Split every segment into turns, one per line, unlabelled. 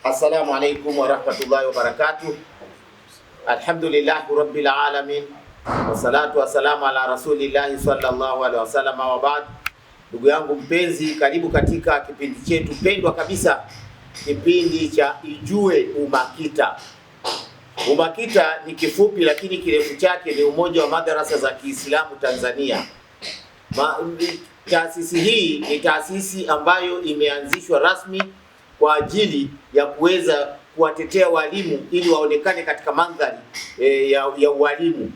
Assalamu alaikum warahmatullahi wabarakatuh. Alhamdulillahi rabbil alamin, wassalatu wassalamu ala rasulillahi sallallahu alaihi wasallam, wa baad. Ndugu yangu mpenzi, karibu katika kipindi chetu pendwa kabisa, kipindi cha Ijue Umakita. Umakita ni kifupi, lakini kirefu chake ni Umoja wa Madrasa za Kiislamu Tanzania. Taasisi hii ni taasisi ambayo imeanzishwa rasmi kwa ajili ya kuweza kuwatetea walimu ili waonekane katika mandhari ya ualimu,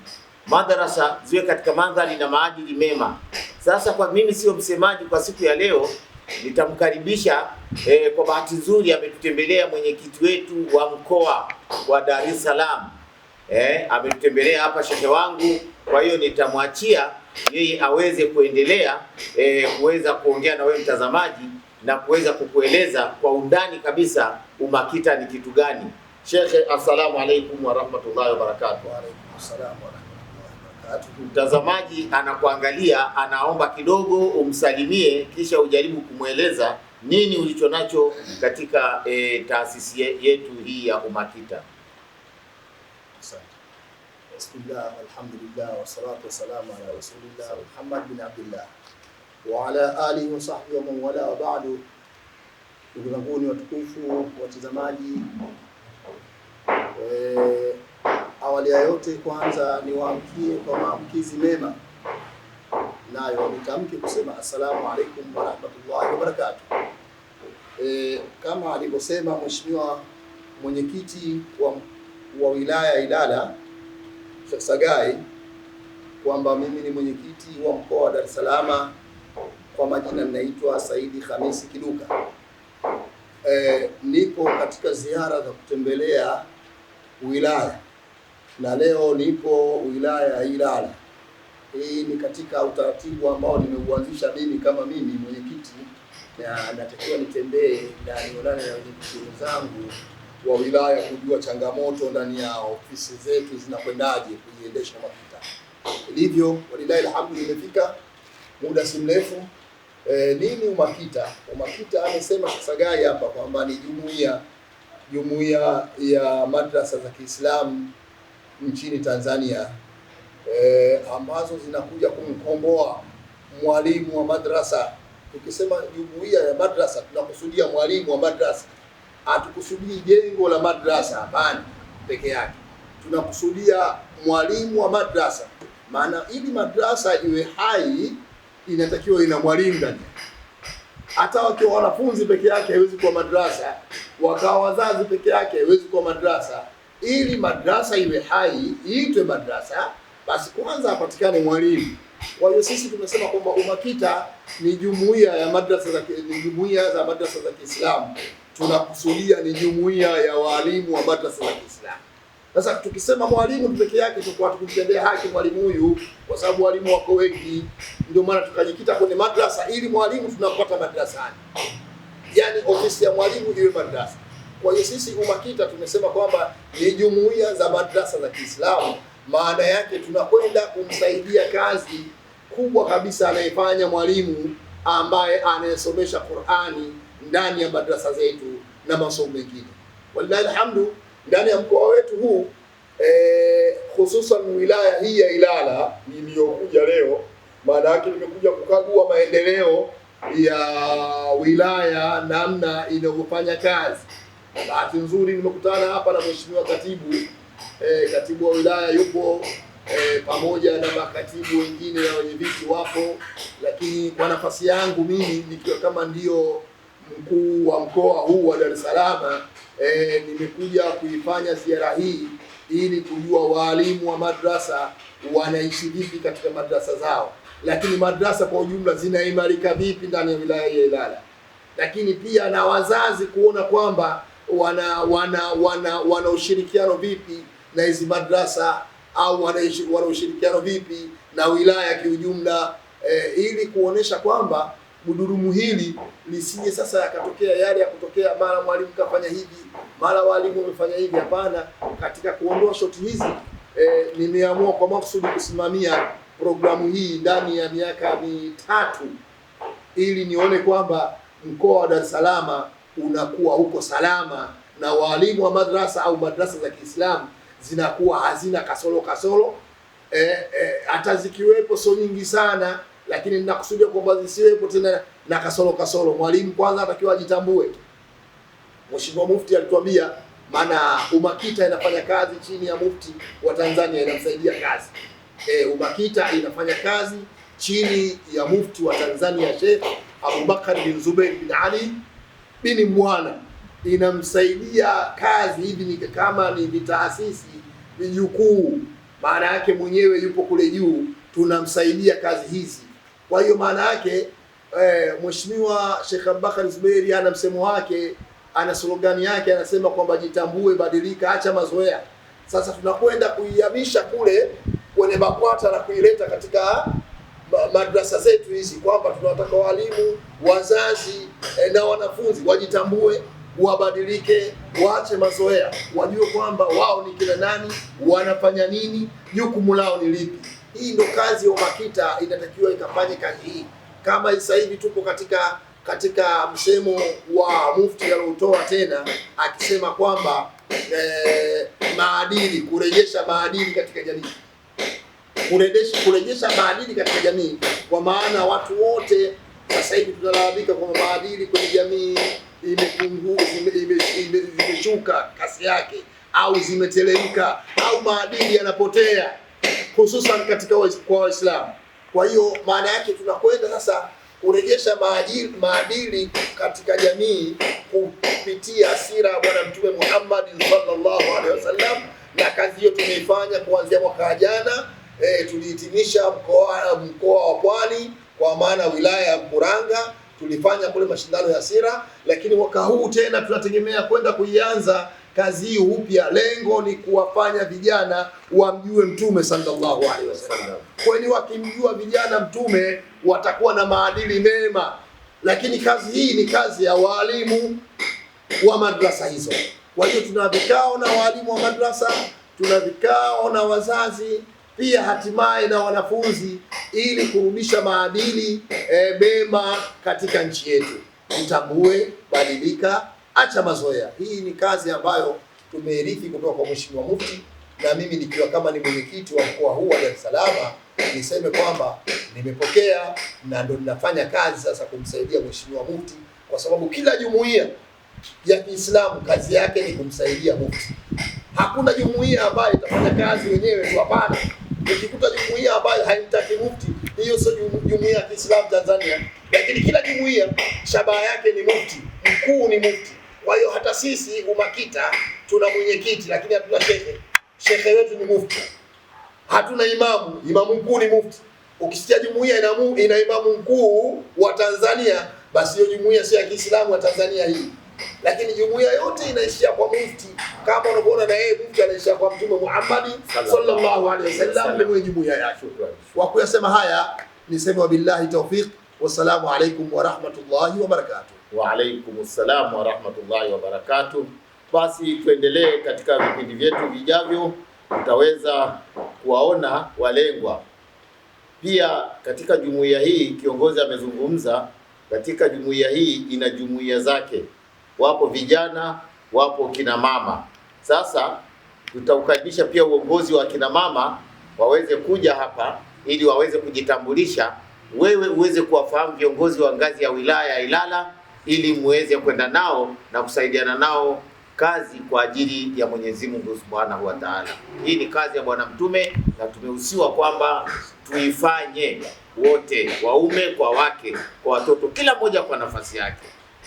madrasa ziwe katika mandhari na maadili mema. Sasa kwa mimi sio msemaji kwa siku ya leo, nitamkaribisha kwa bahati nzuri ametutembelea mwenyekiti wetu wa mkoa wa Dar es Salaam. Ametutembelea hapa shehe wangu, kwa hiyo nitamwachia yeye aweze kuendelea kuweza kuongea na wewe mtazamaji na kuweza kukueleza kwa undani kabisa umakita ni kitu gani. Shekhe, assalamu alaikum wa rahmatullahi wa barakatuh.
Wa alaikum assalam wa rahmatullahi wa barakatuh.
Mtazamaji anakuangalia, anaomba kidogo umsalimie, kisha ujaribu kumweleza nini ulichonacho katika taasisi yetu hii ya umakita.
Bismillah, alhamdulillah, wassalatu wassalamu ala rasulillah Muhammad bin Abdullah wa ala alihi wa sahbihi wa man wala, wa ba'du. Ndugu zangu ni watukufu watazamaji, awali ya yote kwanza niwaamkie kwa maamkizi mema, nayo nitamke kusema assalamu alaikum wa rahmatullahi wa barakatuh. Kama alivyosema mheshimiwa mwenyekiti wa wilaya ya Ilala Sheikh Sagai kwamba mimi ni mwenyekiti wa mkoa wa Dar es Salaam. Kwa majina ninaitwa Saidi Khamisi Kiduka. Nipo katika ziara za kutembelea wilaya na leo nipo wilaya ya Ilala. Hii ni katika utaratibu ambao nimeuanzisha mimi kama mimi mwenyekiti, na natakiwa nitembee na nionane na wenyekiti wenzangu wa wilaya kujua changamoto ndani ya ofisi zetu zinakwendaje kuiendesha umakita. Ilivyo walilahi alhamdu, nimefika muda si mrefu. Nini umakita? Umakita amesema Sagai hapa kwamba ni jumuiya ya madrasa za Kiislamu nchini Tanzania, ambazo zinakuja kumkomboa mwalimu wa madrasa. Tukisema jumuiya ya madrasa tunakusudia mwalimu wa madrasa, hatukusudii jengo la madrasa, hapana peke yake, tunakusudia mwalimu wa madrasa. Maana ili madrasa iwe hai inatakiwa ina mwalimu ndani. Hata wakiwa wanafunzi peke yake haiwezi kuwa madrasa, wakawa wazazi peke yake haiwezi kuwa madrasa. Ili madrasa iwe hai iitwe madrasa, basi kwanza apatikane mwalimu. Kwa hiyo sisi tumesema kwamba umakita ni jumuiya ya madrasa za madrasa za Kiislamu. Tunakusudia ni jumuiya ya walimu wa madrasa za Kiislamu. Sasa tukisema mwalimu peke yake tutakuwa tukimtendea haki mwalimu huyu, kwa sababu walimu wako wengi. Ndio maana tukajikita kwenye madrasa, ili mwalimu tunapata madrasani, yani ofisi ya mwalimu iwe madrasa. Kwa hiyo sisi umakita tumesema kwamba ni jumuiya za madrasa za Kiislamu. Maana yake tunakwenda kumsaidia kazi kubwa kabisa anayefanya mwalimu ambaye anayesomesha Qur'ani ndani ya madrasa zetu na masomo mengine. Wallahi alhamdu, ndani ya mkoa wetu huu hususan wilaya hii ya Ilala niliyokuja leo, maana yake nimekuja kukagua maendeleo ya wilaya, namna inavyofanya kazi. Bahati nzuri nimekutana hapa na mheshimiwa katibu wa wilaya yupo, pamoja na makatibu wengine na wenyeviti wapo, lakini kwa nafasi yangu mimi nikiwa kama ndio mkuu wa mkoa huu wa Dar es Salaam, nimekuja kuifanya ziara hii ili kujua walimu wa madrasa wanaishi vipi katika madrasa zao, lakini madrasa kwa ujumla zinaimarika vipi ndani ya wilaya ya Ilala, lakini pia na wazazi kuona kwamba wana ushirikiano vipi na hizi madrasa, au wana ushirikiano vipi na wilaya kiujumla, ili kuonesha kwamba gudurumu hili lisije sasa yakatokea yale ya kutokea mara mwalimu kafanya hivi, mara walimu wamefanya hivi. Hapana, katika kuondoa shoti hizi nimeamua kwa makusudi kusimamia programu hii ndani ya miaka mitatu, ili nione kwamba mkoa wa Dar es Salaam unakuwa huko salama na walimu wa madrasa au madrasa za Kiislamu zinakuwa hazina kasoro hata zikiwepo sio nyingi sana, lakini ninakusudia kwamba zisiwepo tena na kasoro. Mwalimu kwanza atakiwa ajitambue. Mheshimiwa Mufti alituambia, maana UMAKITA inafanya kazi chini ya Mufti wa Tanzania, inamsaidia kazi. UMAKITA inafanya kazi chini ya Mufti wa Tanzania Sheikh Abubakar bin Zubair bin Ali bin Mwana, inamsaidia kazi. Hivi ni kama ni vitaasisi vijukuu, maana yake mwenyewe yupo kule juu, tunamsaidia kazi hizi. Kwa hiyo maana yake Mheshimiwa Sheikh Abubakar Zubairi ana msemo wake, ana slogan yake, anasema kwamba jitambue, badilika, acha mazoea. Sasa tunakwenda kuihamisha kule kwenye BAKWATA na kuileta katika madrasa zetu hizi, kwamba tunawataka walimu, wazazi na wanafunzi wajitambue, wabadilike, waache mazoea, wajue kwamba wao ni kina nani, wanafanya nini, jukumu lao ni lipi. Hii ndio kazi ya UMAKITA inatakiwa ikafanye kazi hii. Kama sasa hivi tupo katika msemo wa Mufti aliotoa tena, akisema kwamba maadili, kurejesha maadili katika jamii, kurejesha maadili katika jamii, kwa maana watu wote sasa hivi tunalalamika kwamba maadili kwenye jamii imepungua, imeshuka kasi yake, au zimeteremka, au maadili yanapotea, hususan katika kwa Waislamu. Kwa hiyo maana yake tunakwenda sasa kurejesha maadili katika jamii kupitia sira ya Bwana Mtume Muhammad sallallahu alaihi wasallam, na kazi hiyo tumeifanya kuanzia mwaka jana. Tulihitimisha mkoa wa Pwani, kwa maana wilaya ya Mkuranga, tulifanya kule mashindano ya sira, lakini mwaka huu tena tunategemea kwenda kuianza kazi hii upya. Lengo ni kuwafanya vijana wamjue Mtume sallallahu alaihi wasallam, kwani wakimjua vijana Mtume watakuwa na maadili mema. Lakini kazi hii ni kazi ya walimu wa madrasa hizo. Kwa hiyo tuna vikao na walimu wa madrasa, tuna vikao na wazazi pia, hatimaye na wanafunzi, ili kurudisha maadili mema katika nchi yetu. Jitambue, badilika, acha mazoea. Hii ni kazi ambayo tumeirithi kutoka kwa Mheshimiwa Mufti, na mimi nikiwa kama ni mwenyekiti wa mkoa huu wa Dar es Salaam, niseme kwamba nimepokea na ndo ninafanya kazi sasa kumsaidia Mheshimiwa Mufti, kwa sababu kila jumuiya ya Kiislamu kazi yake ni kumsaidia Mufti. Hakuna jumuiya ambayo itafanya kazi wenyewe tu, hapana. Ukikuta jumuiya ambayo haimtaki Mufti, hiyo sio jumuiya ya Kiislamu Tanzania. Lakini kila jumuiya shabaha yake ni Mufti, mkuu ni Mufti. Kwa hiyo hata sisi UMAKITA tuna mwenyekiti, lakini hatuna shekhe. Shekhe wetu ni Mufti. Hatuna imamu, imamu mkuu ni Mufti. Ukisikia jumuiya ina imamu mkuu wa Tanzania, basi hiyo jumuiya sio ya Kiislamu ya Tanzania hii. Lakini jumuiya yote inaishia kwa Mufti, kama unavyoona na yeye Mufti anaishia kwa Mtume Muhammad sallallahu alaihi wasallam, ndio jumuiya yake. Kwa kuyasema haya, niseme wabillahi tawfiq, wassalamu alaikum wa rahmatullahi wa barakatuh.
Wa alaikumus salam wa rahmatullahi wa barakatuh. Basi tuendelee katika vipindi vyetu vijavyo, tutaweza kuwaona walengwa. Pia katika jumuiya hii, kiongozi amezungumza, katika jumuiya hii ina jumuiya zake. Wapo vijana, wapo kina mama. Sasa tutaukaribisha pia uongozi wa kina mama waweze kuja hapa ili waweze kujitambulisha. Wewe uweze kuwafahamu viongozi wa ngazi ya wilaya ya Ilala, ili muweze kwenda nao na kusaidiana nao kazi kwa ajili ya Mwenyezi Mungu Subhanahu wa Ta'ala. Hii ni kazi ya Bwana Mtume na tumehusiwa kwamba tuifanye wote, waume kwa wake, kwa watoto, kila mmoja kwa nafasi yake.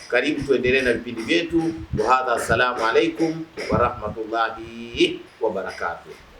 Karibu tuendelee na vipindi vyetu. Wa hadha, assalamu alaikum wa rahmatullahi wa barakatuh.